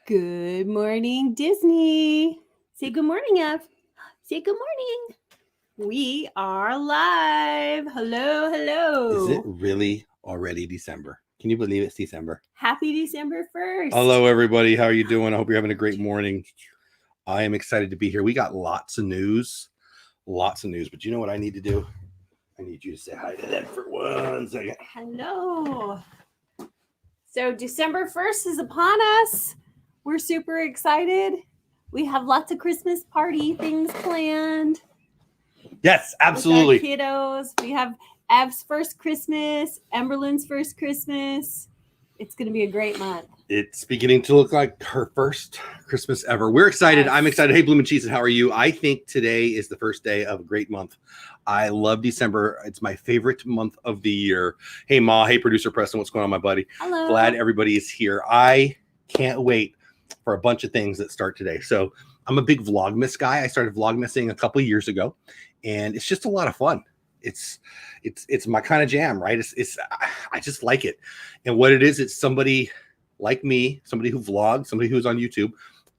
Good morning, Disney. Say good morning, Ev. Say good morning. We are live. Hello, hello. Is it really already December? Can you believe it's December? Happy December 1st. Hello, everybody. How are you doing? I hope you're having a great morning. I am excited to be here. We got lots of news. But you know what I need to do? I need you to say hi to them for 1 second. Hello. So December 1st is upon us. We're super excited. We have lots of Christmas party things planned. Yes, absolutely. With our kiddos. We have Ev's first Christmas, Emberlyn's first Christmas. It's going to be a great month. It's beginning to look like her first Christmas ever. We're excited. Yes. I'm excited. Hey, Bloom and Cheese, how are you? I think today is the first day of a great month. I love December. It's my favorite month of the year. Hey, Ma. Hey, Producer Preston. What's going on, my buddy? Hello. Glad everybody is here. I can't wait for a bunch of things that start today. So I'm a big Vlogmas guy. I started Vlogmasing a couple of years ago, and it's just a lot of fun. It's my kind of jam, right? I just like it. And what it is, it's somebody like me, somebody who vlogs, somebody who's on YouTube,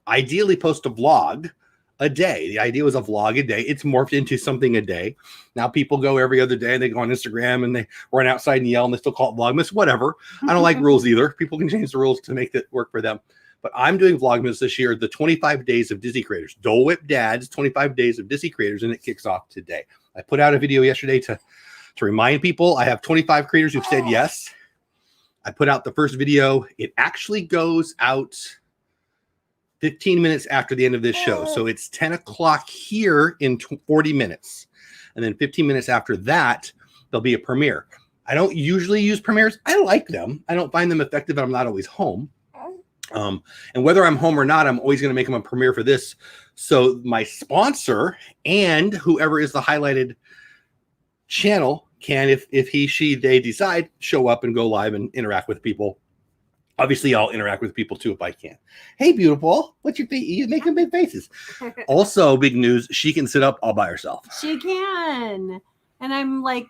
ideally post a vlog a day. The idea was a vlog a day. It's morphed into something a day. Now people go every other day and they go on Instagram and they run outside and yell and they still call it Vlogmas, whatever. I don't like rules either. People can change the rules to make it work for them. But I'm doing Vlogmas this year, the 25 days of Disney creators, Dole Whip Dad's 25 days of Disney creators, and it kicks off today. I put out a video yesterday to remind people. I have 25 creators who've said yes. I put out the first video. It actually goes out 15 minutes after the end of this show. So it's 10 o'clock here in 40 minutes. And then 15 minutes after that, there'll be a premiere. I don't usually use premieres. I like them. I don't find them effective, and I'm not always home. And whether I'm home or not, I'm always going to make them a premiere for this. So my sponsor and whoever is the highlighted channel can, if he, she, they decide, show up and go live and interact with people. Obviously, I'll interact with people too if I can. Hey, beautiful. What's your face? You making big faces. Also, big news. She can sit up all by herself. She can. And I'm like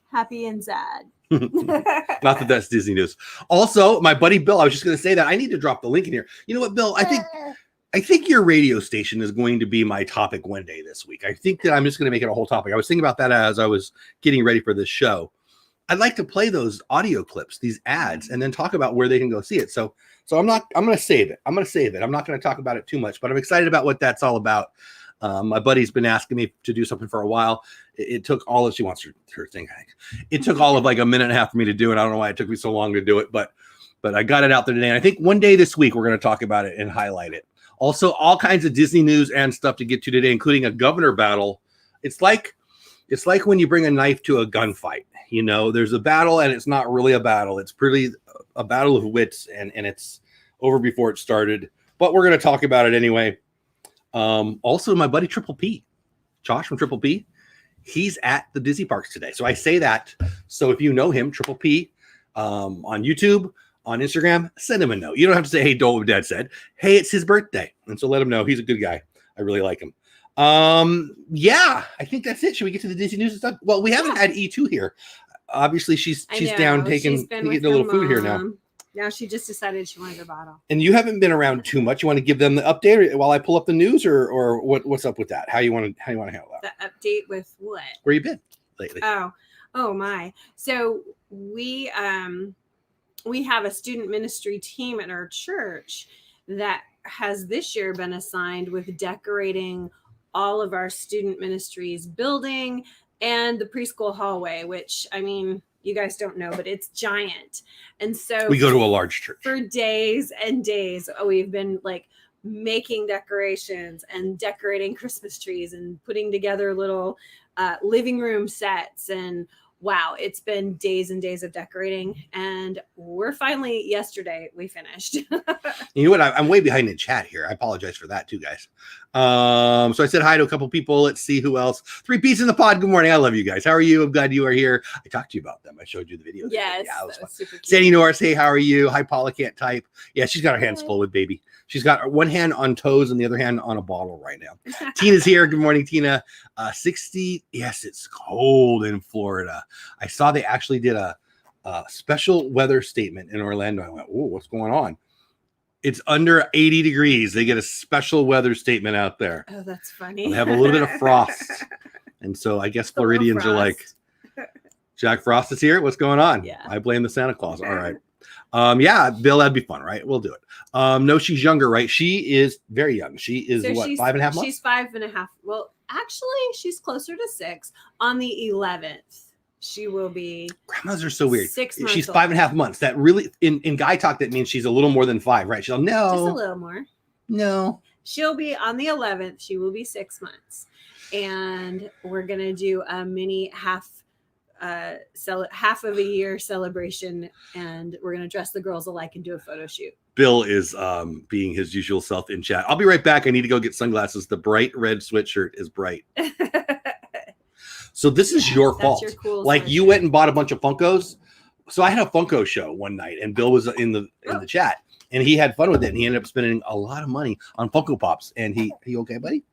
happy and sad. Not that that's Disney news. Also, my buddy Bill, I was just going to say that I need to drop the link in here. You know what, Bill? I think your radio station is going to be my topic one day this week. I think that I'm just going to make it a whole topic. I was thinking about that as I was getting ready for this show. I'd like to play those audio clips, these ads, and then talk about where they can go see it. So I'm going to save it. I'm going not going to talk about it too much, but I'm excited about what that's all about. My buddy's been asking me to do something for a while. It took all of, she wants her thing. It took all of like a minute and a half for me to do it. I don't know why it took me so long to do it, but I got it out there today. And I think one day this week, we're going to talk about it and highlight it. Also, all kinds of Disney news and stuff to get to today, including a governor battle. It's like when you bring a knife to a gunfight. You know, there's a battle and it's not really a battle. It's pretty a battle of wits, and it's over before it started. But we're going to talk about it anyway. Also, my buddy Triple P, Josh from Triple P, he's at the Disney parks today. So I say that. So if you know him, Triple P, on YouTube, on Instagram, send him a note. You don't have to say, hey, Dole Whip Dad said, hey, it's his birthday. And so let him know. He's a good guy. I really like him. Yeah, I think that's it. Should we get to the Disney news and stuff? Well, we haven't had E2 here. Obviously, she's down getting a little food here now. Now she just decided she wanted a bottle. And you haven't been around too much. You want to give them the update while I pull up the news, or what's up with that? How you want to handle that? The update with what? Where you been lately? Oh my. So we have a student ministry team at our church that has this year been assigned with decorating all of our student ministries building and the preschool hallway, which, I mean, you guys don't know, but it's giant. And so we go to a large church for days and days. We've been like making decorations and decorating Christmas trees and putting together little living room sets. And wow, it's been days and days of decorating. And we're finally, yesterday, we finished. You know what? I'm way behind in chat here. I apologize for that too, guys. So I said hi to a couple people. Let's see who else. 3 P's in the pod. Good morning. I love you guys. How are you? I'm glad you are here. I talked to you about them. I showed you the video. Yes. Yeah, that was fun. Super cute. Sandy Norris, hey, how are you? Hi, Paula can't type. Yeah, she's got her hands full with baby. She's got one hand on toes and the other hand on a bottle right now. Tina's here. Good morning, Tina. 60. Yes, it's cold in Florida. I saw they actually did a special weather statement in Orlando. I went, oh, what's going on? It's under 80 degrees. They get a special weather statement out there. Oh, that's funny. They have a little bit of frost. And so I guess Floridians are like, Jack Frost is here. What's going on? Yeah. I blame the Santa Claus. All right. Yeah, Bill, that'd be fun, right? We'll do it. No, she's younger, right? She is very young. She is So what, she's 5.5 months? She's 5.5. Well, actually, she's closer to 6. On the 11th, she will be. Grandmas are so weird. 6 months. She's old. 5.5 months. That really, in guy talk, that means she's a little more than 5, right? She'll no. Just a little more. No. She'll be on the 11th. She will be 6 months, and we're gonna do a mini half of a year celebration, and we're gonna dress the girls alike and do a photo shoot. Bill is being his usual self in chat. I'll be right back. I need to go get sunglasses. The bright red sweatshirt is bright. So this is your fault. Your cool like sweatshirt. You went and bought a bunch of Funkos. So I had a Funko show one night, and Bill was in the chat, and he had fun with it, and he ended up spending a lot of money on Funko Pops. And are you okay, buddy?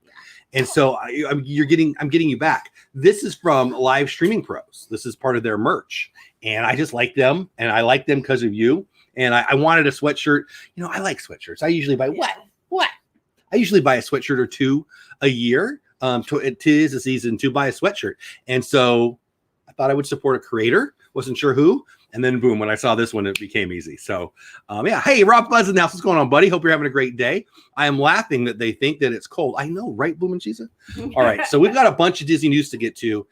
And so I'm getting you back. This is from Live Streaming Pros. This is part of their merch, and I just like them, and I like them because of you. And I wanted a sweatshirt. You know, I like sweatshirts. I usually buy what? I usually buy a sweatshirt or two a year. It is the season to buy a sweatshirt, and so I thought I would support a creator. Wasn't sure who. And then boom, when I saw this one, it became easy. So yeah. Hey, Rob Buzzin' House, what's going on, buddy? Hope you're having a great day. I am laughing that they think that it's cold. I know, right, Boom and Cheesa? All right. So we've got a bunch of Disney news to get to,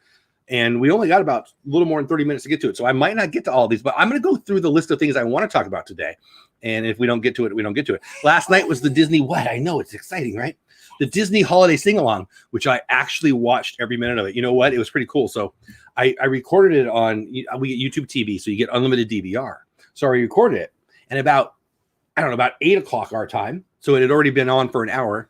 and we only got about a little more than 30 minutes to get to it. So I might not get to all these, but I'm going to go through the list of things I want to talk about today. And if we don't get to it, we don't get to it. Last night was the Disney what? I know, it's exciting, right? The Disney Holiday Sing-Along, which I actually watched every minute of it. You know what? It was pretty cool. So I recorded it on, we get YouTube TV, so you get unlimited DVR. So I recorded it, and about 8 o'clock our time, so it had already been on for an hour,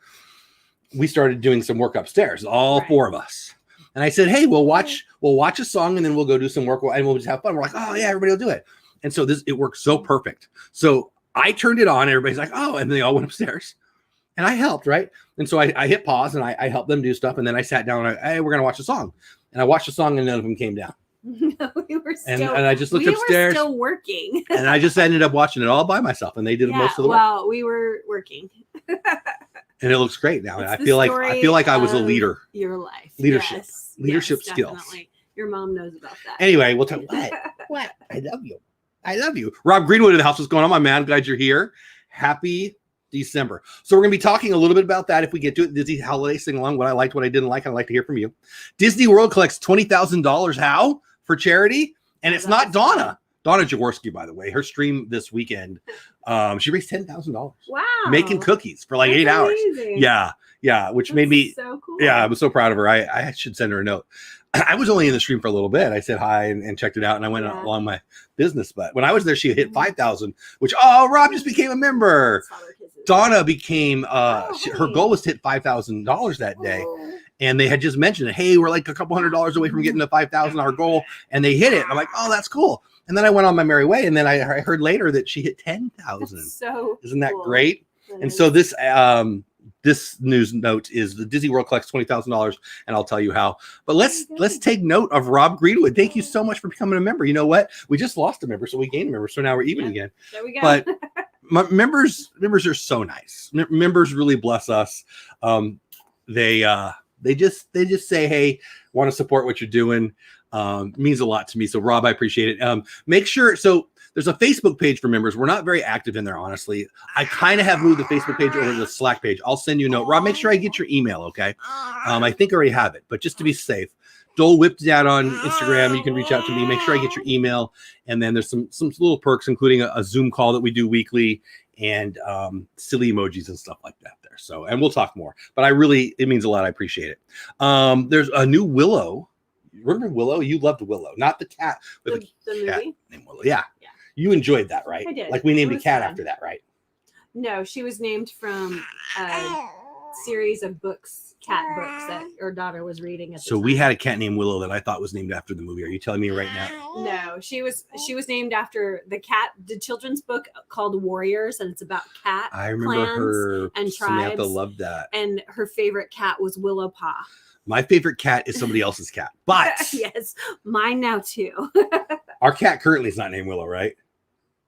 we started doing some work upstairs, all four of us. And I said, hey, we'll watch a song, and then we'll go do some work, and we'll just have fun. We're like, oh, yeah, everybody will do it. And so it worked so perfect. So I turned it on, and everybody's like, oh, and they all went upstairs. And I helped, right? And so I hit pause, and I helped them do stuff, and then I sat down, and hey, we're going to watch a song. And I watched the song, and none of them came down. No, we were still, and I just looked upstairs. We were still working. And I just ended up watching it all by myself, and they did most of the work. Well, we were working. And it looks great now. And I feel like I was a leader. Your life. Leadership. Yes. Leadership yes, skills. Definitely. Your mom knows about that. Anyway, we'll talk. What? I love you. I love you. Rob Greenwood in the house. What's going on, my man? Glad you're here. Happy December. So we're going to be talking a little bit about that if we get to it. Disney Holiday Sing-Along, what I liked, what I didn't like. I'd like to hear from you. Disney World collects $20,000. How? For charity? And it's not Donna. Donna Jaworski, by the way. Her stream this weekend, she raised $10,000. Wow. Making cookies for like 8 hours. Yeah. Which made me so cool. Yeah, I was so proud of her. I should send her a note. I was only in the stream for a little bit. I said hi and checked it out, and I went along my business. But when I was there, she hit 5,000, which Rob just became a member. Donna became her goal was to hit $5,000 that day, and they had just mentioned it. Hey, we're like a couple $100 away from getting the $5,000 goal, and they hit it. I'm like, oh, that's cool. And then I went on my merry way, and then I heard later that she hit 10,000. So isn't that great? And so this news note is the Disney World collects $20,000, and I'll tell you how. But let's take note of Rob Greenwood. Thank you so much for becoming a member. You know what? We just lost a member, so we gained a member. So now we're even again. There we go. But my members are so nice. Members really bless us. They just say, hey, want to support what you're doing. Means a lot to me. So Rob, I appreciate it. Make sure there's a Facebook page for members. We're not very active in there, honestly. I kind of have moved the Facebook page over to the Slack page. I'll send you a note. Rob, make sure I get your email, okay? I think I already have it, but just to be safe, Dole Whip that on Instagram. You can reach out to me. Make sure I get your email. And then there's some little perks, including a Zoom call that we do weekly and silly emojis and stuff like that there. So, and we'll talk more. But it means a lot. I appreciate it. There's a new Willow. Remember Willow? You loved Willow, not the cat. But the cat movie? named Willow. Yeah. You enjoyed that, right? I did. Like we named a cat fun. after that, right? No, she was named from a series of cat books that her daughter was reading at the time. We had a cat named Willow that I thought was named after the movie. Are you telling me right now? No, she was named after the children's book called Warriors, and it's about cat I remember her and Samantha tribes. loved that. And her favorite cat was Willow Paw. My favorite cat is somebody else's cat. But yes, mine now too. our cat currently is not named Willow, right?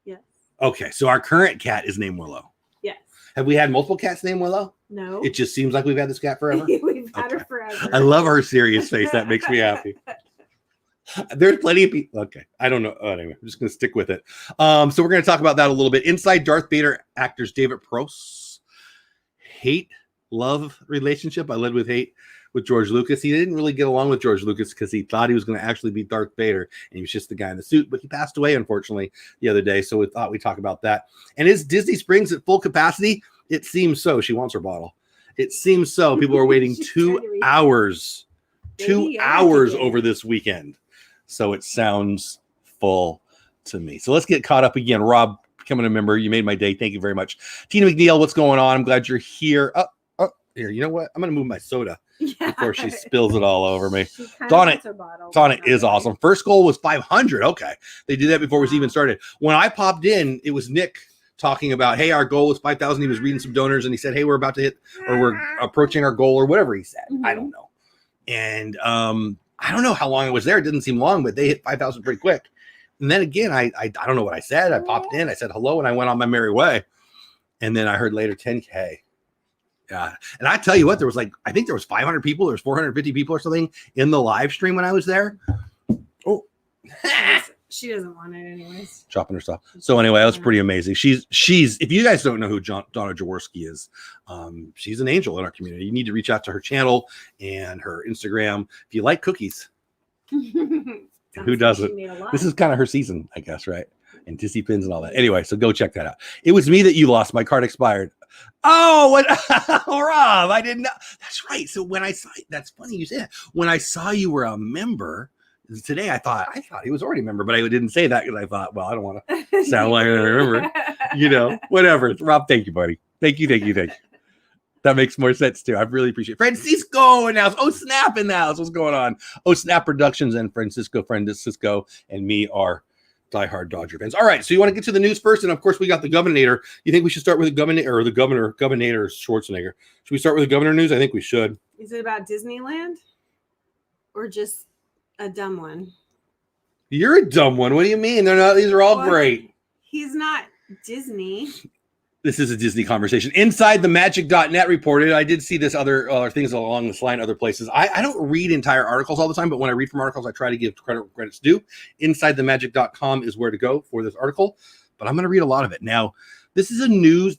Yes. Okay, so our current cat is named Willow. Yes. Have we had multiple cats named Willow? No. It just seems like we've had this cat forever. We've had her forever. I love her serious face. That makes me happy. There's plenty of people. Okay. I don't know. Anyway, I'm just going to stick with it. So we're going to talk about that a little bit. Inside Darth Vader actors David Pross hate-love relationship. I led with hate with George Lucas. He didn't really get along with George Lucas because he thought he was going to actually be Darth Vader, and he was just the guy in the suit. But he passed away, unfortunately, the other day. So we thought we'd talk about that. And is Disney Springs at full capacity? It seems so. She wants her bottle. It seems so. People are waiting 2 hours. 2 hours over this weekend. So it sounds full to me. So let's get caught up again. Rob, becoming a member, you made my day. Thank you very much. Tina McNeil, what's going on? I'm glad you're here. Here, you know what? I'm going to move my soda before she spills it all over me. Sonnet is awesome. First goal was 500. Okay. They did that before we even started. When I popped in, it was Nick talking about, hey, our goal was 5,000. He was reading some donors and he said, hey, we're about to hit, or we're approaching our goal, or whatever he said. I don't know. And I don't know how long it was there. It didn't seem long, but they hit 5,000 pretty quick. And then again, I don't know what I said. I popped in, I said hello, and I went on my merry way. And then I heard later 10K. Yeah. And I tell you what, there was I think there was 500 people, there was 450 people or something in the live stream when I was there. Oh, she doesn't want it anyways. Chopping her stuff. So anyway, that was pretty amazing. She's if you guys don't know who Donna Jaworski is, she's an angel in our community. You need to reach out to her channel and her Instagram if you like cookies. Who doesn't? This is kind of her season, I guess, right? And Disney pins and all that. Anyway, so go check that out. It was me that you lost. My card expired. Oh, what? Rob, I didn't know. That's right. So when I saw, that's funny you said that. When I saw you were a member today, I thought he was already a member, but I didn't say that because I thought, well, I don't want to sound like I remember. Whatever. Rob, thank you, buddy. Thank you. That makes more sense too. I really appreciate it. Francisco in the house. Oh, Snap in the house. What's going on? Oh, Snap Productions and Francisco and me are diehard Dodger fans. All right, so you want to get to the news first, and of course we got the Governor. You think we should start with the Governor Schwarzenegger? Should we start with the Governor news? I think we should. Is it about Disneyland or just a dumb one? You're a dumb one. What do you mean? They're not. These are all great. He's not Disney. This is a Disney conversation. Inside the Magic.net reported, I did see this other things along this line, other places. I don't read entire articles all the time, but when I read from articles, I try to give credit where credit's due. Inside the Magic.com is where to go for this article, but I'm going to read a lot of it. Now, this is a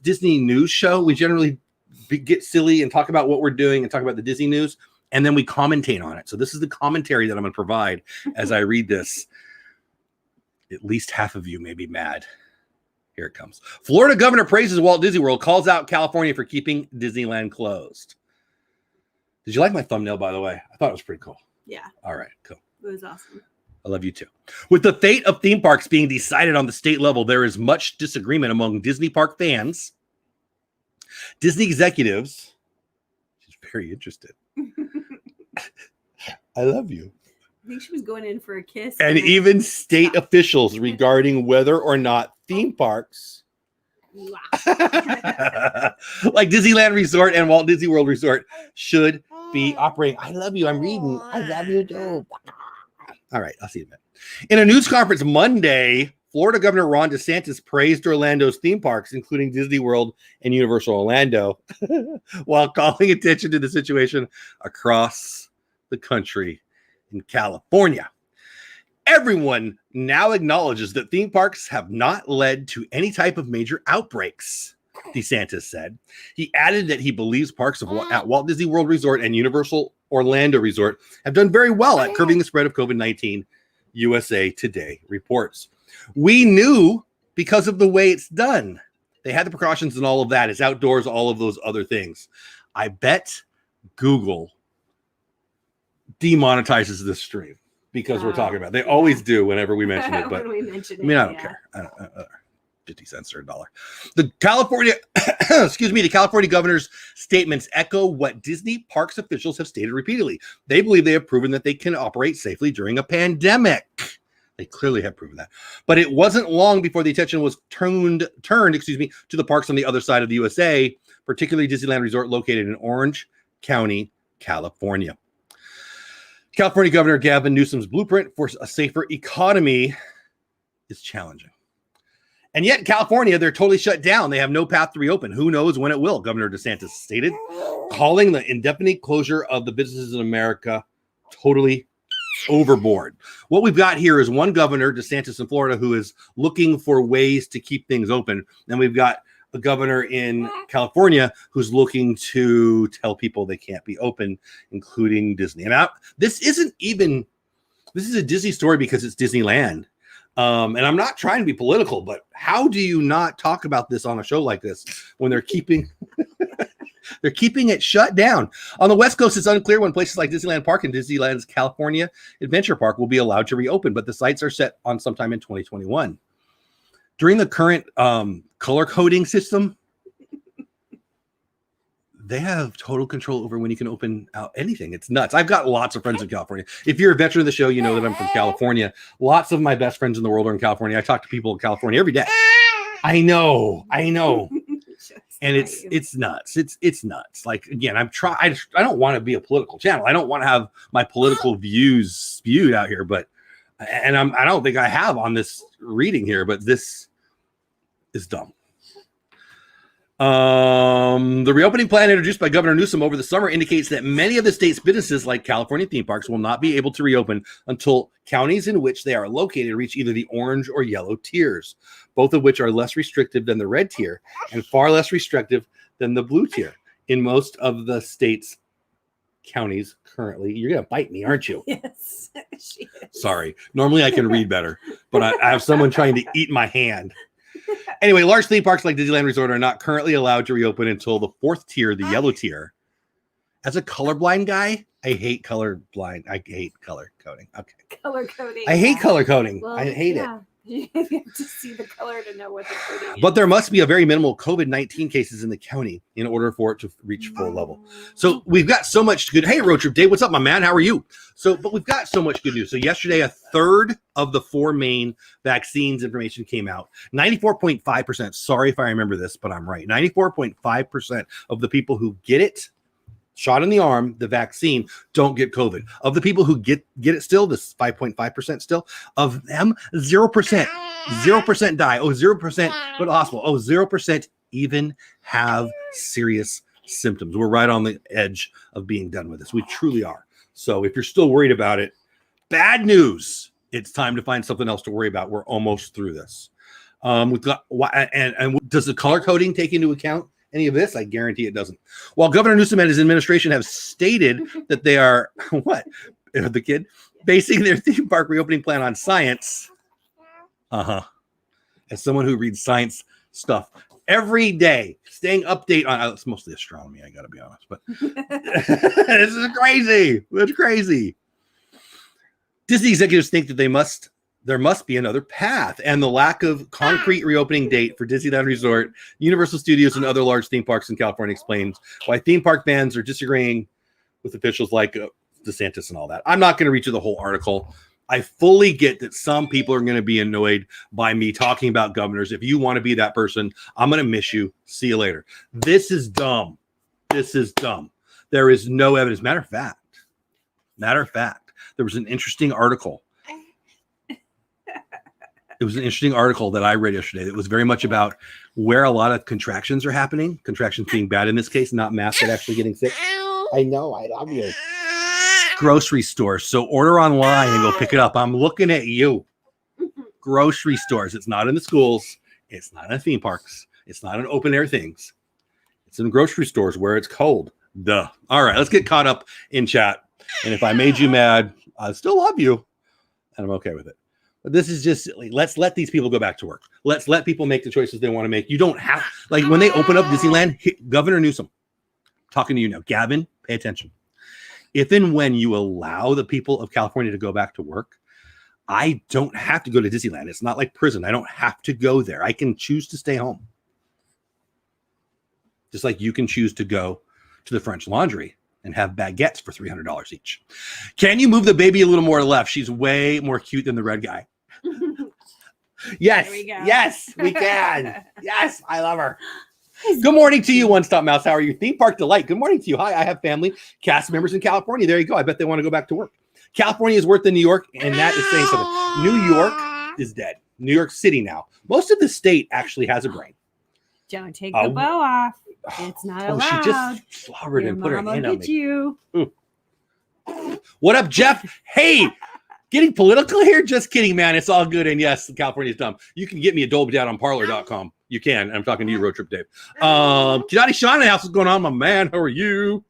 Disney news show. We generally get silly and talk about what we're doing and talk about the Disney news, and then we commentate on it. So this is the commentary that I'm going to provide as I read this. At least half of you may be mad. Here it comes. Florida governor praises Walt Disney World, calls out California for keeping Disneyland closed. Did you like my thumbnail, by the way? I thought it was pretty cool. Yeah. All right, cool. It was awesome. I love you too. With the fate of theme parks being decided on the state level, there is much disagreement among Disney park fans, Disney executives. She's very interested. I love you. I think she was going in for a kiss. And even state officials regarding whether or not theme parks like Disneyland Resort and Walt Disney World Resort should be operating. I love you. I'm reading. I love you too. All right. I'll see you in a minute. In a news conference Monday, Florida Governor Ron DeSantis praised Orlando's theme parks, including Disney World and Universal Orlando, while calling attention to the situation across the country. In California, everyone now acknowledges that theme parks have not led to any type of major outbreaks, DeSantis said. He added that he believes parks at Walt Disney World Resort and Universal Orlando Resort have done very well at curbing the spread of COVID-19, USA Today reports. We knew because of the way it's done. They had the precautions and all of that. It's outdoors, all of those other things. I bet Google demonetizes this stream because we're talking about it. They always do whenever we mention it, but I don't care. I don't 50 cents or $1. The California the California governor's statements echo what Disney parks officials have stated repeatedly. They believe they have proven that they can operate safely during a pandemic. They clearly have proven that. But it wasn't long before the attention was turned to the parks on the other side of the USA, particularly Disneyland Resort located in Orange County, California. California Governor Gavin Newsom's blueprint for a safer economy is challenging. And yet in California, they're totally shut down. They have no path to reopen. Who knows when it will, Governor Desantis stated, calling the indefinite closure of the businesses in America totally overboard. What we've got here is one governor, Desantis in Florida, who is looking for ways to keep things open. And we've got a governor in California who's looking to tell people they can't be open, including Disney. And this is a Disney story because it's Disneyland. And I'm not trying to be political, but how do you not talk about this on a show like this when they're keeping they're keeping it shut down? On the West Coast, it's unclear when places like Disneyland Park and Disneyland's California Adventure Park will be allowed to reopen, but the sites are set on sometime in 2021. During the current color coding system, they have total control over when you can open out anything. It's nuts. I've got lots of friends in California. If you're a veteran of the show, you know that I'm from California. Lots of my best friends in the world are in California. I talk to people in California every day. I know. And it's nuts. It's nuts. Like, again, I don't want to be a political channel. I don't want to have my political views spewed out here, I don't think I have on this reading here, but this is dumb. The reopening plan introduced by Governor Newsom over the summer indicates that many of the state's businesses, like California theme parks, will not be able to reopen until counties in which they are located reach either the orange or yellow tiers, both of which are less restrictive than the red tier and far less restrictive than the blue tier. In most of the state's counties currently, you're going to bite me, aren't you? Yes. She is. Sorry. Normally I can read better, but I have someone trying to eat my hand. Anyway, large theme parks like Disneyland Resort are not currently allowed to reopen until the fourth tier, the yellow tier. As a colorblind guy, I hate colorblind. I hate color coding. Okay. Color coding. I hate color coding. Well, I hate it. You have to see the color to know what the coding is. But there must be a very minimal COVID-19 cases in the county in order for it to reach full level. So we've got so much good. Hey, Road Trip Dave, what's up, my man? How are you? But we've got so much good news. So yesterday, a third of the 4 main vaccines information came out. 94.5%. Sorry if I remember this, but I'm right. 94.5% of the people who get it, shot in the arm, the vaccine, don't get COVID. Of the people who get it still, this 5.5% still, of them, 0%. 0% die. 0% go to the hospital. 0% even have serious symptoms. We're right on the edge of being done with this. We truly are. So if you're still worried about it, bad news. It's time to find something else to worry about. We're almost through this. We've got, and does the color coding take into account any of this? I guarantee it doesn't. While Governor Newsom and his administration have stated that they are the kid basing their theme park reopening plan on science. As someone who reads science stuff every day, staying update on it's mostly astronomy, I gotta be honest, but this is crazy. It's crazy. Disney executives think that there must be another path, and the lack of concrete reopening date for Disneyland Resort, Universal Studios, and other large theme parks in California explains why theme park fans are disagreeing with officials like DeSantis and all that. I'm not going to read you the whole article. I fully get that some people are going to be annoyed by me talking about governors. If you want to be that person, I'm going to miss you. See you later. This is dumb. This is dumb. There is no evidence. Matter of fact, there was an interesting article. It was an interesting article that I read yesterday that was very much about where a lot of contractions are happening. Contractions being bad in this case, not mass but actually getting sick. I know. I love you. Grocery stores. So order online and go pick it up. I'm looking at you. Grocery stores. It's not in the schools. It's not in theme parks. It's not in open air things. It's in grocery stores where it's cold. Duh. All right. Let's get caught up in chat. And if I made you mad, I still love you. And I'm okay with it. But this is just silly. Let's let these people go back to work. Let's let people make the choices they want to make. You don't have, like when they open up Disneyland, Governor Newsom, talking to you now. Gavin, pay attention. If and when you allow the people of California to go back to work, I don't have to go to Disneyland. It's not like prison. I don't have to go there. I can choose to stay home. Just like you can choose to go to the French Laundry and have baguettes for $300 each. Can you move the baby a little more left? She's way more cute than the red guy. Yes, yes, we can. Yes, I love her. Good morning to you, One Stop Mouse. How are you? Theme Park Delight. Good morning to you. Hi, I have family, cast members in California. There you go. I bet they want to go back to work. California is worse than New York, and that is saying something. New York is dead. New York City now. Most of the state actually has a brain. Don't take the bow off. It's not allowed. She just slobbered and put her hand on me. You. What up, Jeff? Hey, getting political here? Just kidding, man. It's all good. And yes, California's dumb. You can get me a Dole Whip on Parlor.com. You can. I'm talking to you, Road Trip Dave. Kidati Sean in the house. What's going on, my man? How are you?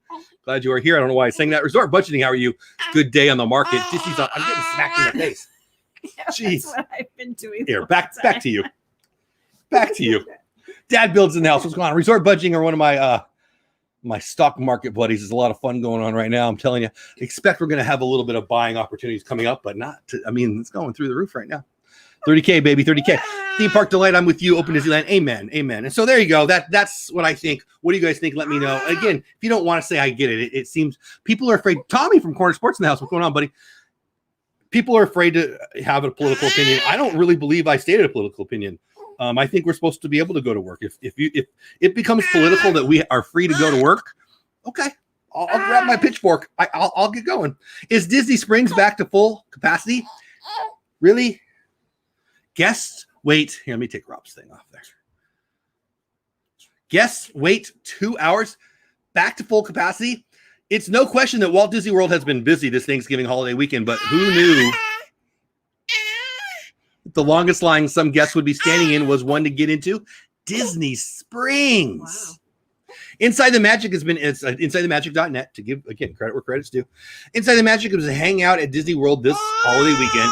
Glad you are here. I don't know why I sang that. Resort Budgeting, how are you? Good day on the market. I'm getting smacked in the face. Jeez. That's what I've been doing. Here, back to you. Back to you. Dad builds in the house. What's going on? Resort Budgeting are one of my stock market buddies. There's a lot of fun going on right now. I'm telling you. Expect we're going to have a little bit of buying opportunities coming up, but it's going through the roof right now. 30K, baby, 30K. Theme Park Delight, I'm with you. Open Disneyland, amen, amen. And so there you go. That's what I think. What do you guys think? Let me know. Again, if you don't want to say I get it, it seems people are afraid. Tommy from Corner Sports in the house. What's going on, buddy? People are afraid to have a political opinion. I don't really believe I stated a political opinion. I think we're supposed to be able to go to work. If it becomes political that we are free to go to work, okay, I'll grab my pitchfork. I'll get going. Is Disney Springs back to full capacity? Really? Guests wait. Here, let me take Rob's thing off there. Guests wait 2 hours back to full capacity. It's no question that Walt Disney World has been busy this Thanksgiving holiday weekend, but who knew the longest line some guests would be standing in was one to get into Disney Springs. Wow. Inside the Magic it's insidethemagic.net to give, again, credit where credit's due. Inside the Magic was a hangout at Disney World this holiday weekend,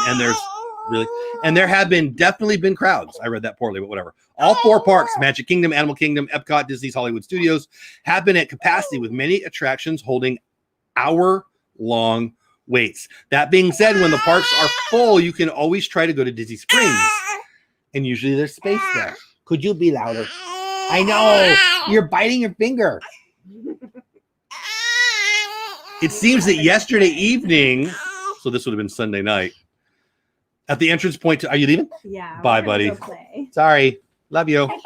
and there have definitely been crowds. I read that poorly, but whatever. All four parks, Magic Kingdom, Animal Kingdom, Epcot, Disney's Hollywood Studios, have been at capacity with many attractions holding hour-long waits. That being said, when the parks are full, you can always try to go to Disney Springs, and usually there's space there. Could you be louder? I know, you're biting your finger. It seems that yesterday evening, so this would have been Sunday night, at the entrance point to, are you leaving? Yeah. Bye, buddy. Sorry. Love you. Bye.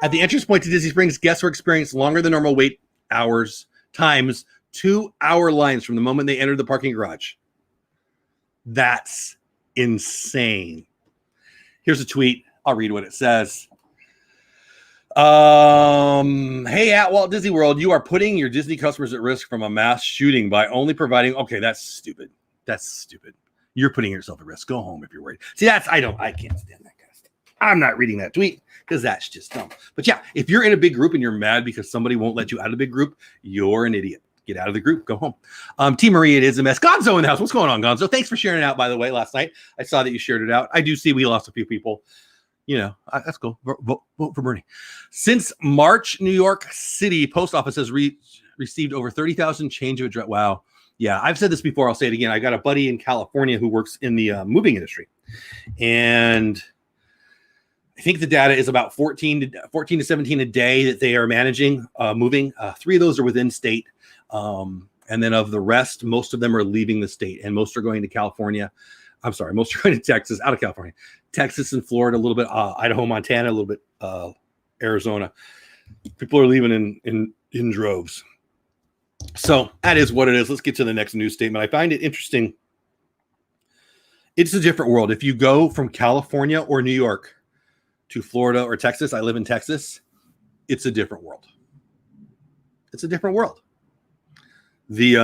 At the entrance point to Disney Springs, guests were experiencing longer than normal wait hours times 2 hour lines from the moment they entered the parking garage. That's insane. Here's a tweet. I'll read what it says. Hey, at Walt Disney World, you are putting your Disney customers at risk from a mass shooting by only providing. Okay, that's stupid. That's stupid. You're putting yourself at risk. Go home if you're worried. See, I can't stand that kind of stuff. I'm not reading that tweet because that's just dumb. But yeah, if you're in a big group and you're mad because somebody won't let you out of the big group, you're an idiot. Get out of the group. Go home. Team Marie, it is a mess. Gonzo in the house. What's going on, Gonzo? Thanks for sharing it out, by the way, last night. I saw that you shared it out. I do see we lost a few people. You know, that's cool. Vote for Bernie. Since March, New York City post office has received over 30,000 change of address. Wow. Yeah, I've said this before. I'll say it again. I got a buddy in California who works in the moving industry. And I think the data is about 14 to 17 a day that they are managing, moving. 3 of those are within state. And then of the rest, most of them are leaving the state. And most are going to California. I'm sorry, most are going to Texas, out of California. Texas and Florida, a little bit, Idaho, Montana, a little bit, Arizona. People are leaving in droves. So that is what it is. Let's get to the next news statement. I find it interesting. It's a different world. If you go from California or New York to Florida or Texas, I live in Texas, it's a different world. It's a different world. The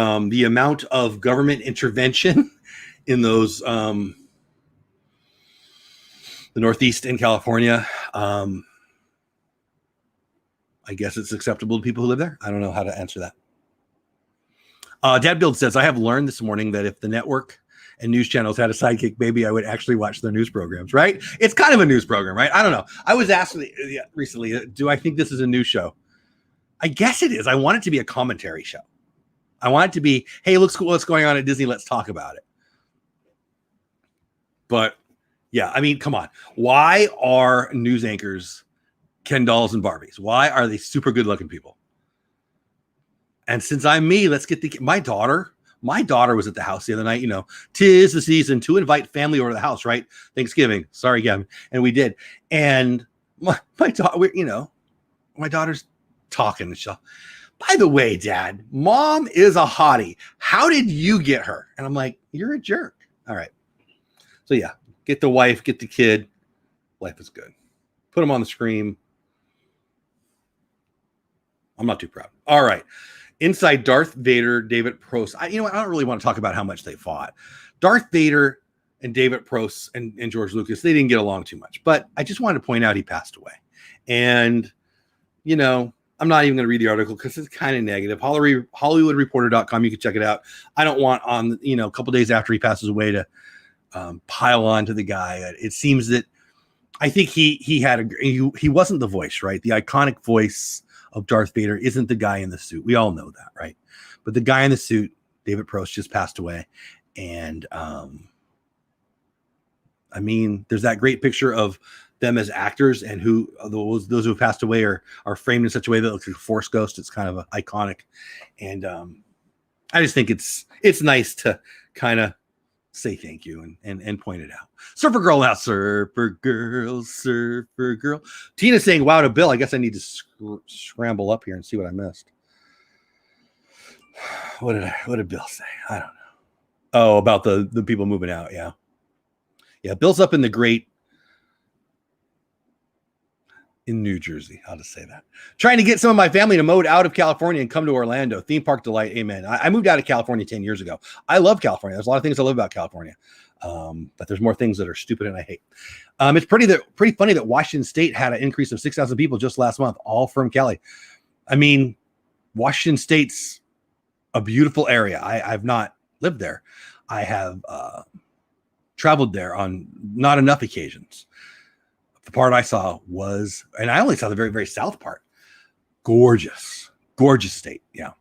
amount of government intervention in those the Northeast in California, I guess it's acceptable to people who live there. I don't know how to answer that. Dad Build says, I have learned this morning that if the network and news channels had a sidekick, maybe I would actually watch their news programs, right? It's kind of a news program, right? I don't know. I was asked recently, do I think this is a news show? I guess it is. I want it to be a commentary show. I want it to be, hey, looks cool. What's going on at Disney? Let's talk about it. But yeah, I mean, come on. Why are news anchors Ken dolls and Barbies? Why are they super good looking people? And since I'm me, let's get my daughter was at the house the other night. You know, 'tis the season to invite family over to the house, right? Thanksgiving. Sorry, Gavin. And we did. And my daughter, my daughter's talking. By the way, Dad, Mom is a hottie. How did you get her? And I'm like, you're a jerk. All right. So yeah, get the wife, get the kid, Life is good. Put him on the screen. I'm not too proud. All right. Inside Darth Vader, David Prost. I don't really want to talk about how much they fought. Darth Vader and David Prost and George Lucas, they didn't get along too much. But I just wanted to point out he passed away. And, I'm not even going to read the article because it's kind of negative. HollywoodReporter.com, you can check it out. I don't want on, a couple days after he passes away to pile on to the guy. It seems that I think he wasn't the voice, right? The iconic voice of Darth Vader isn't the guy in the suit. We all know that, right? But the guy in the suit, David Prost, just passed away. And there's that great picture of them as actors, and who those who have passed away are framed in such a way that it looks like a Force ghost. It's kind of iconic. And I just think it's nice to kind of say thank you and point it out. Surfer Girl now. Surfer Girl. Tina's saying wow to Bill. I guess I need to scramble up here and see what I missed. What did Bill say? I don't know. Oh, about the people moving out. Yeah. Bill's up in the great in New Jersey. I'll just say that. Trying to get some of my family to move out of California and come to Orlando. Theme park delight. Amen. I moved out of California 10 years ago. I love California. There's a lot of things I love about California. But there's more things that are stupid and I hate. It's pretty funny that Washington State had an increase of 6,000 people just last month, all from Cali. Washington State's a beautiful area. I've not lived there. I have traveled there on not enough occasions. The part I saw was, and I only saw the very, very south part. Gorgeous state. Yeah.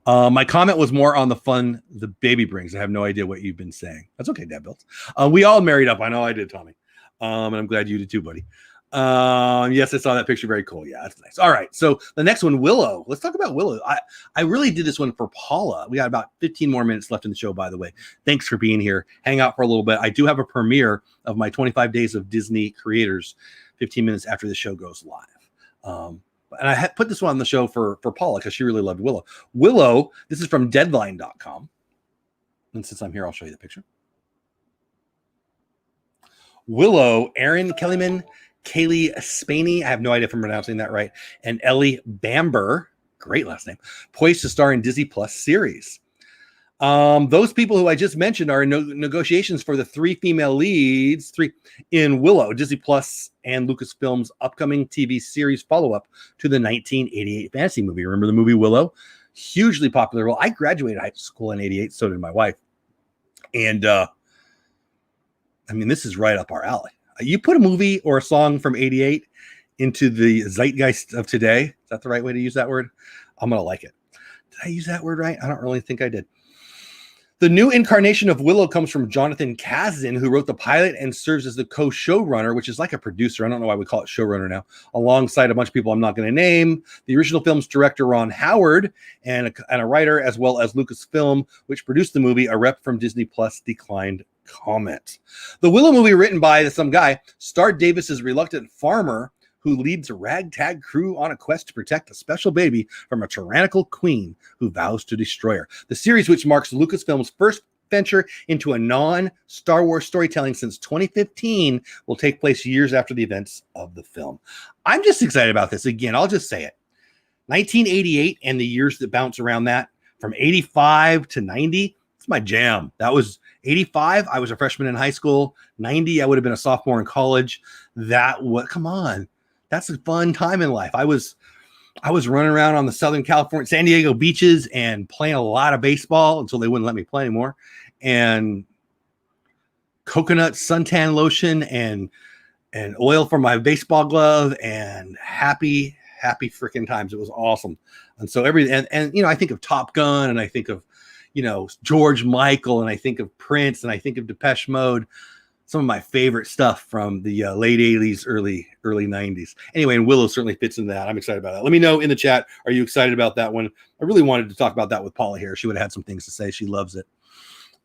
My comment was more on the fun the baby brings. I have no idea what you've been saying. That's okay, Dad Built. We all married up. I know I did, Tommy. And I'm glad you did too, buddy. Yes, I saw that picture. Very cool. Yeah, that's nice. All right. So the next one, Willow. Let's talk about Willow. I really did this one for Paula. We got about 15 more minutes left in the show, by the way. Thanks for being here. Hang out for a little bit. I do have a premiere of my 25 Days of Disney Creators 15 minutes after the show goes live. And I put this one on the show for Paula because she really loved Willow. Willow, this is from Deadline.com. And since I'm here, I'll show you the picture. Willow, Erin Kellyman, Kaylee Spaney, I have no idea if I'm pronouncing that right, and Ellie Bamber, great last name, poised to star in Disney Plus series. Those people who I just mentioned are in negotiations for the three female leads, in Willow, Disney Plus, and Lucasfilm's upcoming TV series follow-up to the 1988 fantasy movie. Remember the movie Willow? Hugely popular. Well, I graduated high school in 88, so did my wife. And, this is right up our alley. You put a movie or a song from 88 into the zeitgeist of today. Is that the right way to use that word? I'm going to like it. Did I use that word right? I don't really think I did. The new incarnation of Willow comes from Jonathan Kasdan, who wrote the pilot and serves as the co-showrunner, which is like a producer. I don't know why we call it showrunner now, alongside a bunch of people I'm not going to name. The original film's director, Ron Howard, and a writer, as well as Lucasfilm, which produced the movie. A rep from Disney Plus declined comment. The Willow movie, written by some guy, starred Davis's reluctant farmer who leads a ragtag crew on a quest to protect a special baby from a tyrannical queen who vows to destroy her. The series, which marks Lucasfilm's first venture into a non-Star Wars storytelling since 2015, will take place years after the events of the film. I'm just excited about this. Again, I'll just say it. 1988 and the years that bounce around that, from 85 to 90, it's my jam. That was 85. I was a freshman in high school. 90, I would have been a sophomore in college. Come on. That's a fun time in life. I was running around on the Southern California, San Diego beaches and playing a lot of baseball until they wouldn't let me play anymore. And coconut suntan lotion and oil for my baseball glove and happy freaking times. It was awesome. And so I think of Top Gun and I think of, George Michael and I think of Prince and I think of Depeche Mode. Some of my favorite stuff from the late 80s, early 90s. Anyway, and Willow certainly fits into that. I'm excited about that. Let me know in the chat. Are you excited about that one? I really wanted to talk about that with Paula here. She would have had some things to say. She loves it.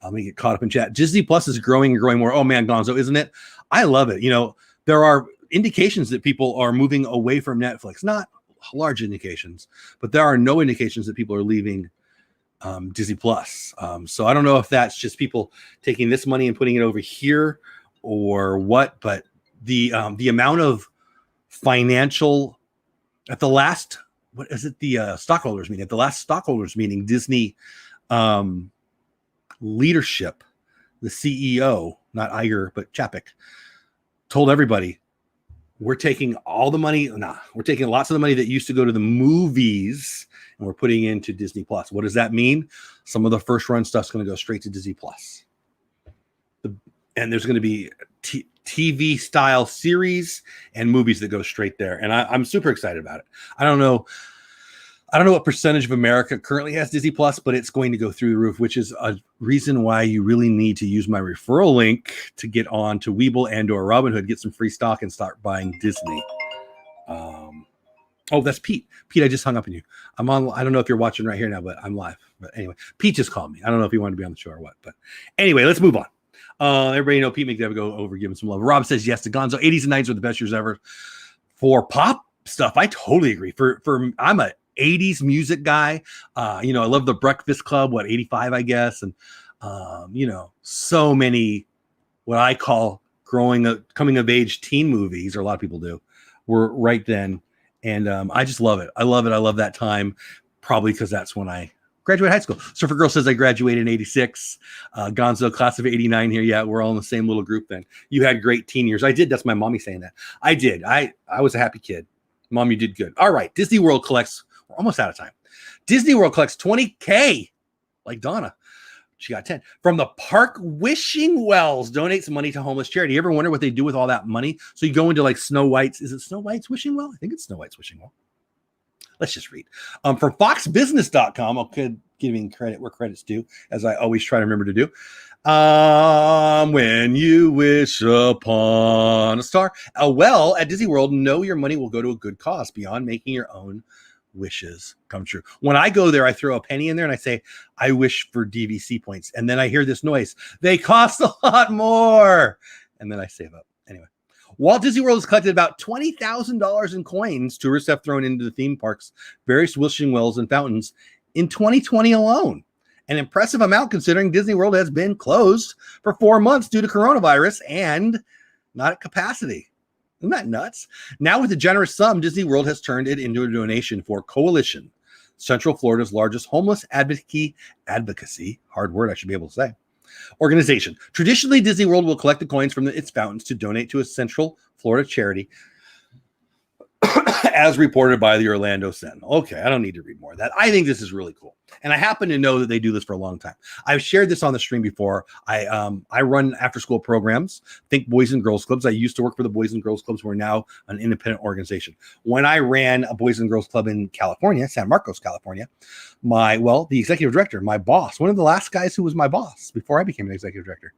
Let me get caught up in chat. Disney Plus is growing and growing more. Oh, man, Gonzo, isn't it? I love it. There are indications that people are moving away from Netflix. Not large indications, but there are no indications that people are leaving Disney Plus. So I don't know if that's just people taking this money and putting it over here or what, but the amount of financial at the last, what is it, the stockholders meeting, at the last stockholders meeting, Disney leadership, the CEO, not Iger but Chapek, told everybody, we're taking all the money, we're taking lots of the money that used to go to the movies and we're putting into Disney Plus. What does that mean? Some of the first run stuff's going to go straight to Disney Plus. And there's going to be TV style series and movies that go straight there. And I'm super excited about it. I don't know what percentage of America currently has Disney Plus, but it's going to go through the roof, which is a reason why you really need to use my referral link to get on to Weeble and or Robinhood, get some free stock and start buying Disney. Oh, that's Pete. Pete, I just hung up on you. I'm on. I don't know if you're watching right here now, but I'm live. But anyway, Pete just called me. I don't know if he wanted to be on the show or what. But anyway, let's move on. Everybody know Pete McDevitt, go over, give him some love. Rob says yes to Gonzo. 80s and 90s were the best years ever for pop stuff. I totally agree. For I'm a 80s music guy. I love the Breakfast Club, 85, I guess. And, so many, what I call coming of age teen movies, or a lot of people do, were right then. And I just love it. I love it. I love that time, probably because that's when I graduated high school. Surfer Girl says I graduated in 86. Gonzo, class of 89 here. Yeah, we're all in the same little group then. You had great teen years. I did. That's my mommy saying that. I did. I was a happy kid. Mom, you did good. All right. Disney World collects, we're almost out of time. Disney World collects $20K, like Donna. She got 10 from the Park Wishing Wells. Donate some money to homeless charity. You ever wonder what they do with all that money? So you go into like Snow White's. Is it Snow White's Wishing Well? I think it's Snow White's Wishing Well. Let's just read. From foxbusiness.com. Okay, giving credit where credit's due, as I always try to remember to do. When you wish upon a star. Well, at Disney World, know your money will go to a good cause beyond making your own wishes come true. When I go there, I throw a penny in there and I say, I wish for DVC points. And then I hear this noise. They cost a lot more. And then I save up. Anyway, Walt Disney World has collected about $20,000 in coins tourists have thrown into the theme parks, various wishing wells and fountains in 2020 alone. An impressive amount considering Disney World has been closed for 4 months due to coronavirus and not at capacity. Isn't that nuts? Now with a generous sum, Disney World has turned it into a donation for Coalition, Central Florida's largest homeless advocacy, hard word I should be able to say, organization. Traditionally, Disney World will collect the coins from its fountains to donate to a Central Florida charity, as reported by the Orlando Sentinel. Okay, I don't need to read more of that. I think this is really cool. And I happen to know that they do this for a long time. I've shared this on the stream before. I run after-school programs, think Boys and Girls Clubs. I used to work for the Boys and Girls Clubs. We're now an independent organization. When I ran a Boys and Girls Club in California, San Marcos, California, the executive director, my boss, one of the last guys who was my boss before I became an executive director,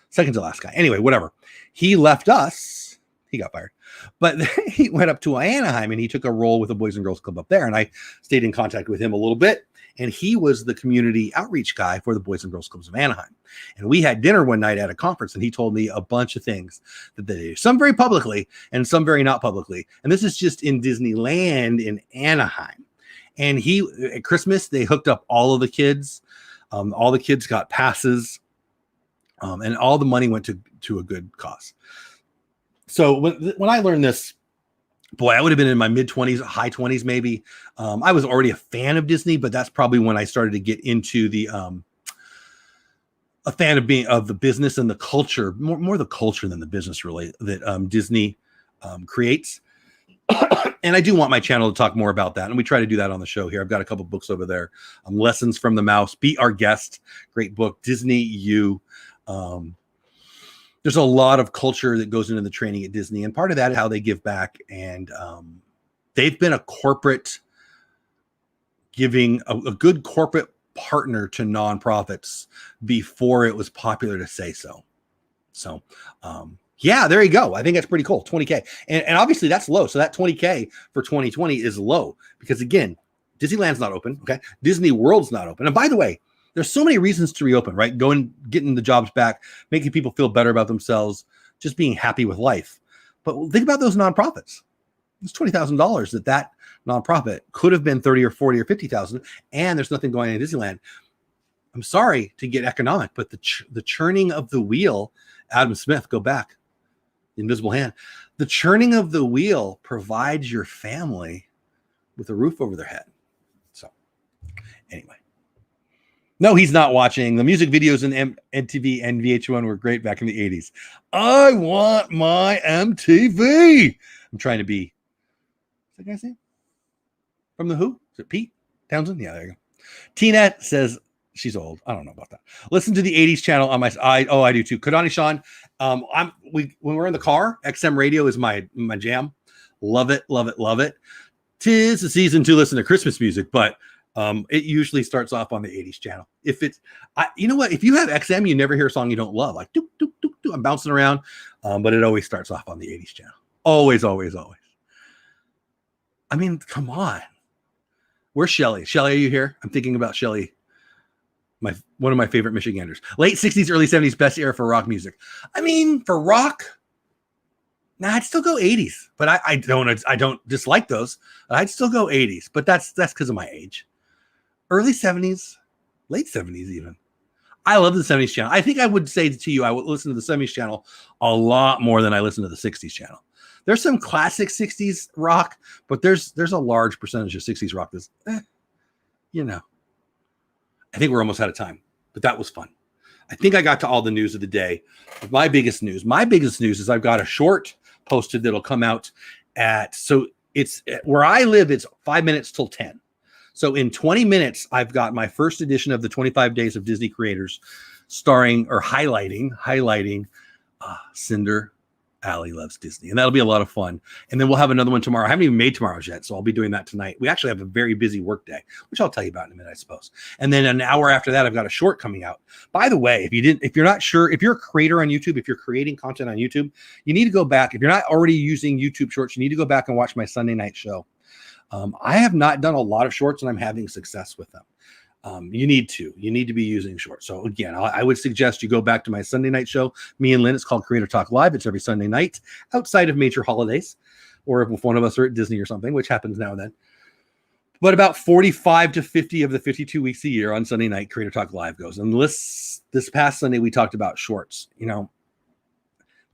second to last guy. Anyway, whatever. He left us. He got fired. But he went up to Anaheim and he took a role with the Boys and Girls Club up there. And I stayed in contact with him a little bit. And he was the community outreach guy for the Boys and Girls Clubs of Anaheim. And we had dinner one night at a conference and he told me a bunch of things that they do, some very publicly and some very not publicly. And this is just in Disneyland in Anaheim. And at Christmas, they hooked up all of the kids. All the kids got passes and all the money went to a good cause. So when I learned this, boy, I would have been in my mid-20s, high 20s maybe. I was already a fan of Disney, but that's probably when I started to get into a fan of the business and the culture, more the culture than the business really, that Disney creates. And I do want my channel to talk more about that. And we try to do that on the show here. I've got a couple books over there. Lessons from the Mouse, Be Our Guest, great book, Disney U. There's a lot of culture that goes into the training at Disney. And part of that is how they give back. And they've been a corporate giving, a good corporate partner to nonprofits before it was popular to say so. So, yeah, there you go. I think that's pretty cool. 20K. And obviously that's low. So that 20K for 2020 is low because, again, Disneyland's not open. Okay. Disney World's not open. And by the way, there's so many reasons to reopen, right? Getting the jobs back, making people feel better about themselves, just being happy with life. But think about those nonprofits. It's $20,000 that nonprofit could have been 30 or 40 or 50,000, and there's nothing going on in Disneyland. I'm sorry to get economic, but the churning of the wheel, Adam Smith, go back. The invisible hand. The churning of the wheel provides your family with a roof over their head. So anyway. No, he's not watching. The music videos in MTV and VH1 were great back in the 80s. I want my MTV. I'm trying to be. What's that guy's name? From The Who? Is it Pete Townsend? Yeah, there you go. Tina says she's old. I don't know about that. Listen to the 80s channel on my. I do too. Kadani Sean. When we're in the car, XM radio is my jam. Love it, love it, love it. 'Tis the season to listen to Christmas music, but it usually starts off on the 80s channel. If it's, you know what? If you have XM, you never hear a song you don't love. Like, doop, doop, doop, doop. I'm bouncing around, but it always starts off on the 80s channel. Always, always, always. I mean, come on. Where's Shelly? Shelly, are you here? I'm thinking about Shelly, one of my favorite Michiganders. Late 60s, early 70s, best era for rock music. I mean, for rock, I'd still go 80s, but I don't dislike those. I'd still go 80s, but that's because of my age. Early 70s, late 70s even. I love the 70s channel. I think I would say to you, I would listen to the 70s channel a lot more than I listen to the 60s channel. There's some classic 60s rock, but there's a large percentage of 60s rock that's, you know. I think we're almost out of time, but that was fun. I think I got to all the news of the day. My biggest news is I've got a short posted that'll come out so it's where I live, it's 5 minutes till 10. So in 20 minutes, I've got my first edition of the 25 Days of Disney Creators starring or highlighting Cinder Allie Loves Disney. And that'll be a lot of fun. And then we'll have another one tomorrow. I haven't even made tomorrow's yet, so I'll be doing that tonight. We actually have a very busy work day, which I'll tell you about in a minute, I suppose. And then an hour after that, I've got a short coming out. By the way, if you're not sure, if you're a creator on YouTube, if you're creating content on YouTube, you need to go back. If you're not already using YouTube Shorts, you need to go back and watch my Sunday night show. I have not done a lot of shorts, and I'm having success with them. You need to be using shorts. So again, I would suggest you go back to my Sunday night show, me and Lynn. It's called Creator Talk Live. It's every Sunday night outside of major holidays, or if one of us are at Disney or something, which happens now and then. But about 45 to 50 of the 52 weeks a year on Sunday night, Creator Talk Live goes. And this past Sunday, we talked about shorts. You know,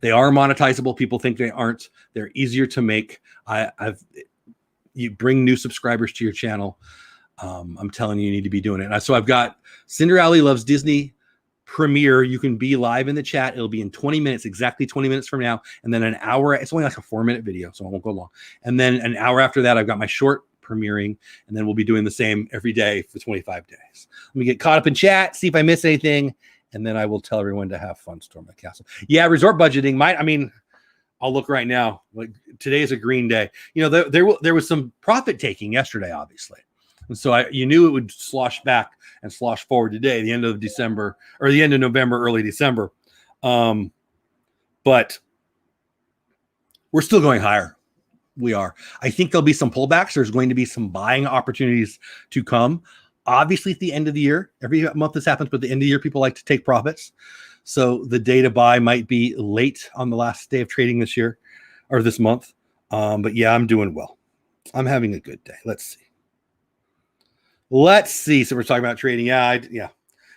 they are monetizable. People think they aren't. They're easier to make. You bring new subscribers to your channel. I'm telling you, you need to be doing it. So I've got Cinder Allie Loves Disney premiere. You can be live in the chat. It'll be in 20 minutes, exactly 20 minutes from now. And then an hour, it's only like a 4-minute video, so it won't go long. And then an hour after that, I've got my short premiering, and then we'll be doing the same every day for 25 days. Let me get caught up in chat, see if I miss anything, and then I will tell everyone to have fun, storm the castle. Yeah, resort budgeting. I'll look right now. Like today is a green day. You know, there was some profit taking yesterday, obviously. And so you knew it would slosh back and slosh forward today, the end of December or the end of November, early December. But we're still going higher. We are. I think there'll be some pullbacks. There's going to be some buying opportunities to come. Obviously, at the end of the year, every month this happens, but at the end of the year, people like to take profits. So the day to buy might be late on the last day of trading this year or this month. But yeah, I'm doing well. I'm having a good day. Let's see. So we're talking about trading. I'm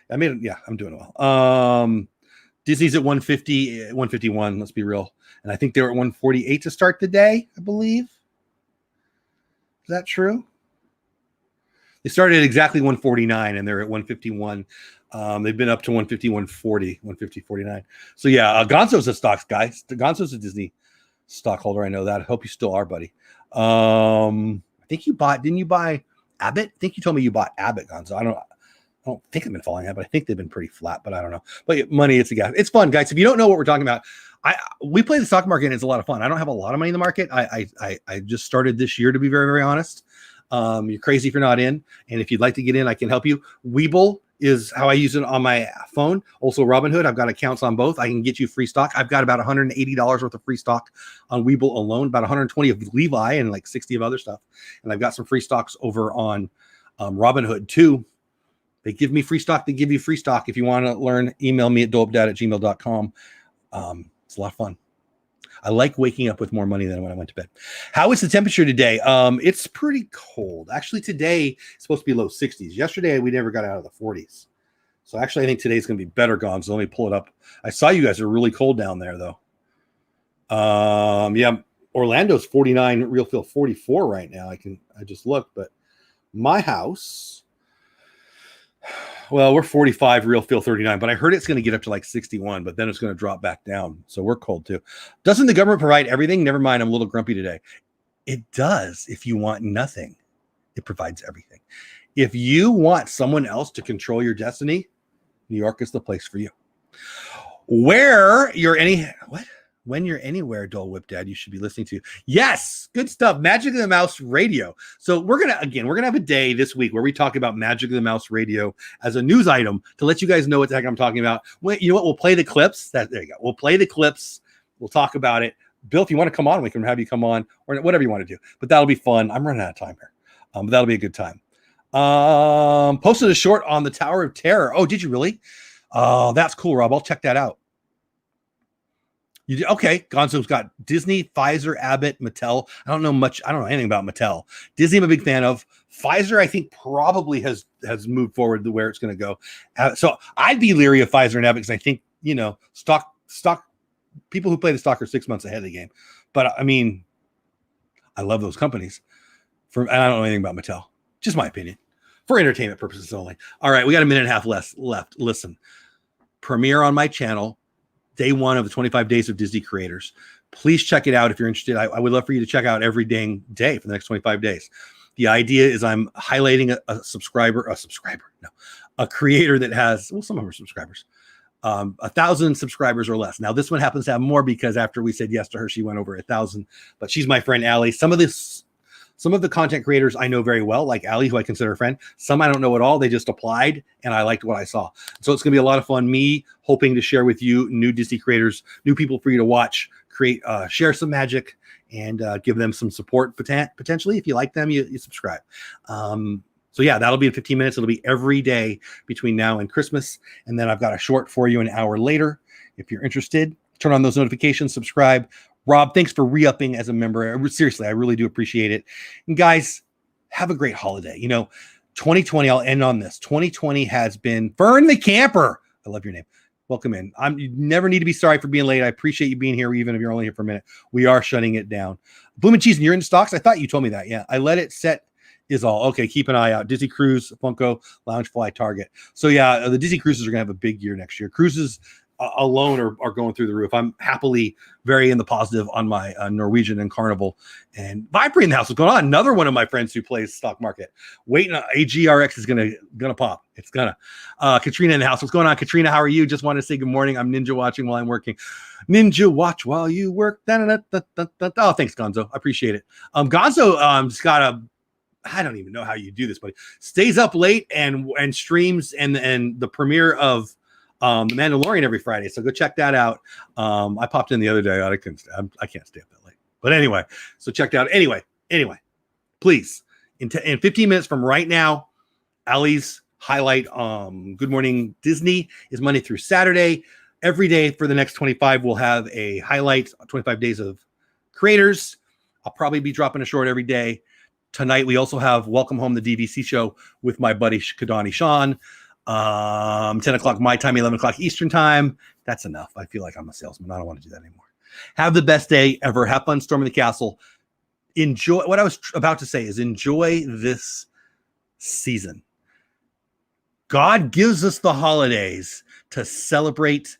doing well. Disney's at 150, 151. Let's be real. And I think they were at 148 to start the day, I believe. Is that true? They started at exactly 149 and they're at 151. They've been up to 150, 140, 150, 49. So yeah, Gonzo's a stocks guy. Gonzo's a Disney stockholder. I know that. I hope you still are, buddy. I think didn't you buy Abbott? I think you told me you bought Abbott, Gonzo. I don't think they've been falling out, but I think they've been pretty flat, but I don't know. But money, it's a gap. It's fun, guys. If you don't know what we're talking about, we play the stock market and it's a lot of fun. I don't have a lot of money in the market. I just started this year, to be very, very honest. You're crazy if you're not in. And if you'd like to get in, I can help you. Webull is how I use it on my phone. Also Robinhood. I've got accounts on both. I can get you free stock. I've got about $180 worth of free stock on Webull alone, about 120 of Levi and like 60 of other stuff. And I've got some free stocks over on Robinhood too. They give me free stock. They give you free stock. If you want to learn, email me at dolewhipdad@gmail.com. It's a lot of fun. I like waking up with more money than when I went to bed. How is the temperature today? It's pretty cold. Actually, today it's supposed to be low 60s. Yesterday, we never got out of the 40s. So actually, I think today's going to be better, Gone. So let me pull it up. I saw you guys are really cold down there, though. Yeah, Orlando's 49, Real Feel 44 right now. I just looked, but my house, well, we're 45, Real Feel 39, but I heard it's going to get up to like 61, but then it's going to drop back down. So we're cold too. Doesn't the government provide everything? Never mind, I'm a little grumpy today. It does. If you want nothing, it provides everything. If you want someone else to control your destiny, New York is the place for you. When you're anywhere, Dole Whip Dad, you should be listening to. Yes, good stuff. Magic of the Mouse Radio. So we're gonna have a day this week where we talk about Magic of the Mouse Radio as a news item to let you guys know what the heck I'm talking about. You know what? We'll play the clips. There you go. We'll play the clips. We'll talk about it. Bill, if you want to come on, we can have you come on, or whatever you want to do. But that'll be fun. I'm running out of time here. But that'll be a good time. Posted a short on the Tower of Terror. Oh, did you really? Oh, that's cool, Rob. I'll check that out. Okay, Gonzo's got Disney, Pfizer, Abbott, Mattel. I don't know anything about Mattel. Disney I'm a big fan of. Pfizer, I think, probably has moved forward to where it's going to go. So I'd be leery of Pfizer and Abbott because I think, stock people who play the stock are 6 months ahead of the game. But I mean, I love those companies. And I don't know anything about Mattel. Just my opinion. For entertainment purposes only. All right, we got a minute and a half left. Listen, premiere on my channel. Day 1 of the 25 days of Disney creators. Please check it out if you're interested. I would love for you to check out every dang day for the next 25 days. The idea is I'm highlighting a creator that has, well, some of our subscribers, 1,000 subscribers or less. Now this one happens to have more because after we said yes to her, she went over 1,000. But she's my friend Allie. Some of the content creators I know very well, like Allie, who I consider a friend. Some I don't know at all. They just applied, and I liked what I saw. So it's going to be a lot of fun. Me hoping to share with you new Disney creators, new people for you to watch, share some magic, and give them some support potentially. If you like them, you subscribe. So yeah, that'll be in 15 minutes. It'll be every day between now and Christmas. And then I've got a short for you an hour later. If you're interested, turn on those notifications, subscribe. Rob, thanks for re-upping as a member. Seriously, I really do appreciate it. And guys, have a great holiday. 2020, I'll end on this. 2020 has been Fern the Camper. I love your name. Welcome in. You never need to be sorry for being late. I appreciate you being here, even if you're only here for a minute. We are shutting it down. Boom and Cheese, and you're in stocks? I thought you told me that. Yeah, I let it set is all. Okay, keep an eye out. Disney Cruise, Funko, Loungefly, Target. So yeah, the Disney Cruises are going to have a big year next year. Cruises alone are going through the roof. I'm happily very in the positive on my Norwegian and Carnival. And Vibrate in the house. What's going on? Another one of my friends who plays stock market. Waiting, AGRX is gonna pop. It's gonna. Katrina in the house. What's going on, Katrina? How are you? Just want to say good morning. I'm ninja watching while I'm working. Ninja watch while you work. Oh, thanks, Gonzo. I appreciate it. Gonzo got a. I don't even know how you do this, but stays up late and streams and the premiere of The Mandalorian every Friday. So go check that out. I popped in the other day. I can't stay up that late. But anyway, so check that out. Anyway, please, in 15 minutes from right now, Allie's highlight Good Morning Disney is Monday through Saturday. Every day for the next 25, we'll have a highlight, 25 days of creators. I'll probably be dropping a short every day. Tonight, we also have Welcome Home, the DVC show with my buddy Kadani Sean. 10 o'clock my time, 11 o'clock Eastern time. That's enough. I feel like I'm a salesman. I don't want to do that anymore. Have the best day ever. Have fun storming the castle. Enjoy. What I was about to say is enjoy this season. God gives us the holidays to celebrate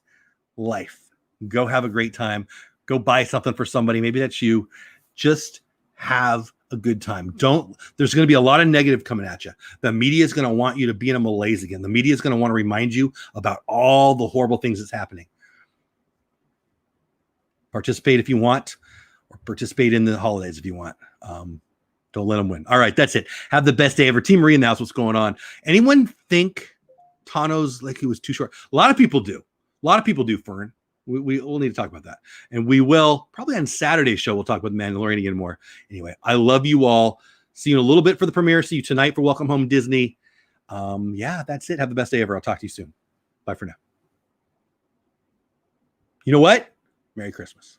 life. Go have a great time. Go buy something for somebody. Maybe that's you. Just have a good time. There's going to be a lot of negative coming at you. The media is going to want you to be in a malaise again. The media is going to want to remind you about all the horrible things that's happening. Participate if you want, or participate in the holidays if you want. Don't let them win. All right, that's it. Have the best day ever. Team Marie, and that's what's going on. Anyone think Tano's like he was too short? A lot of people do. Fern. We'll need to talk about that. And we will, probably on Saturday's show, we'll talk about the Mandalorian again more. Anyway, I love you all. See you in a little bit for the premiere. See you tonight for Welcome Home Disney. Yeah, that's it. Have the best day ever. I'll talk to you soon. Bye for now. You know what? Merry Christmas.